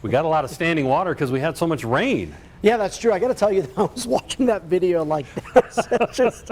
we got a lot of standing water because we had so much rain. Yeah, that's true. I got to tell you, I was watching that video like this.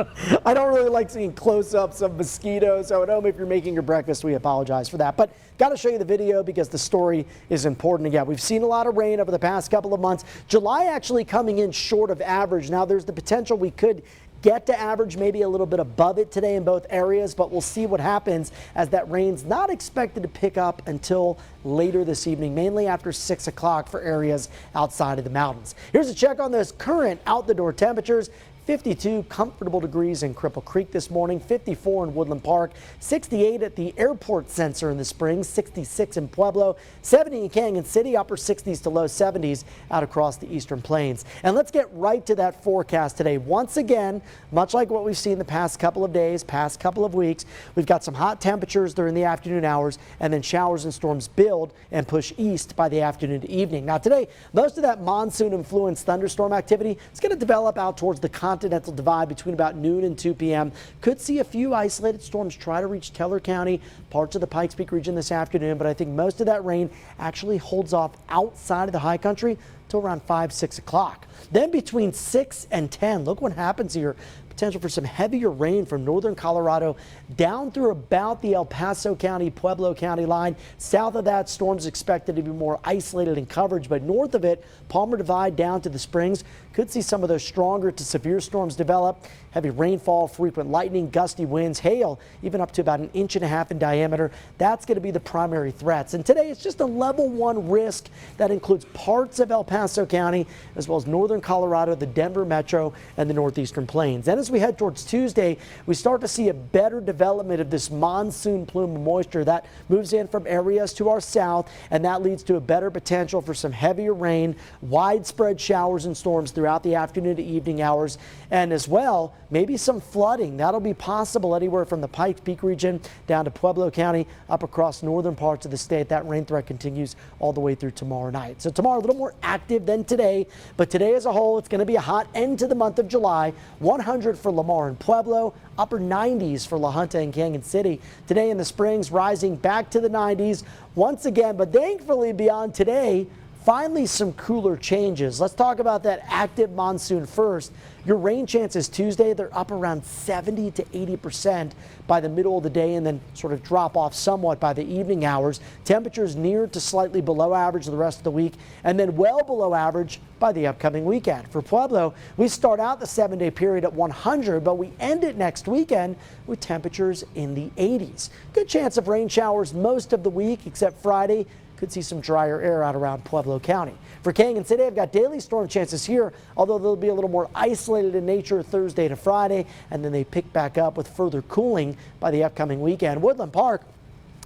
I don't really like seeing close-ups of mosquitoes. So at home, if you're making your breakfast, we apologize for that. But got to show you the video because the story is important. Again, we've seen a lot of rain over the past couple of months. July actually coming in short of average. Now, there's the potential we could get to average, maybe a little bit above it today in both areas, but we'll see what happens as that rain's not expected to pick up until later this evening, mainly after 6 o'clock for areas outside of the mountains. Here's a check on those current out-the-door temperatures. 52 comfortable degrees in Cripple Creek this morning, 54 in Woodland Park, 68 at the airport center in the Springs, 66 in Pueblo, 70 in Canyon City, upper 60s to low 70s out across the eastern plains. And let's get right to that forecast today. Once again, much like what we've seen the past couple of days, past couple of weeks, we've got some hot temperatures during the afternoon hours, and then showers and storms build and push east by the afternoon to evening. Now today, most of that monsoon-influenced thunderstorm activity is going to develop out towards the Continental Divide between about noon and 2 p.m. Could see a few isolated storms try to reach Teller County, parts of the Pikes Peak region this afternoon, but I think most of that rain actually holds off outside of the high country till around 5, 6 o'clock. Then between 6 and 10, look what happens here. Potential for some heavier rain from northern Colorado down through about the El Paso County, Pueblo County line. South of that, storms expected to be more isolated in coverage, but north of it, Palmer Divide down to the Springs, could see some of those stronger to severe storms develop. Heavy rainfall, frequent lightning, gusty winds, hail, even up to about 1.5 inches in diameter. That's going to be the primary threats. And today it's just a level 1 risk that includes parts of El Paso County, as well as northern Colorado, the Denver metro, and the northeastern plains. And as we head towards Tuesday, we start to see a better development of this monsoon plume of moisture that moves in from areas to our south, and that leads to a better potential for some heavier rain, widespread showers and storms throughout the afternoon to evening hours, and as well, maybe some flooding. That'll be possible anywhere from the Pikes Peak region down to Pueblo County, up across northern parts of the state. That rain threat continues all the way through tomorrow night. So tomorrow a little more active than today, but today as a whole, it's going to be a hot end to the month of July. 100 for Lamar and Pueblo, upper 90s for La Junta and Canyon City. Today in the Springs, rising back to the 90s once again, but thankfully beyond today, finally some cooler changes. Let's talk about that active monsoon first. Your rain chances Tuesday, they're up around 70 to 80% by the middle of the day and then sort of drop off somewhat by the evening hours. Temperatures near to slightly below average the rest of the week and then well below average by the upcoming weekend. For Pueblo, we start out the 7-day period at 100, but we end it next weekend with temperatures in the 80s. Good chance of rain showers most of the week except Friday. Could see some drier air out around Pueblo County. For Canyon City, I've got daily storm chances here, although they'll be a little more isolated in nature Thursday to Friday, and then they pick back up with further cooling by the upcoming weekend. Woodland Park,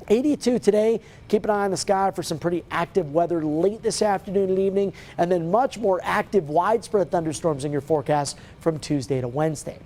82 today. Keep an eye on the sky for some pretty active weather late this afternoon and evening, and then much more active widespread thunderstorms in your forecast from Tuesday to Wednesday.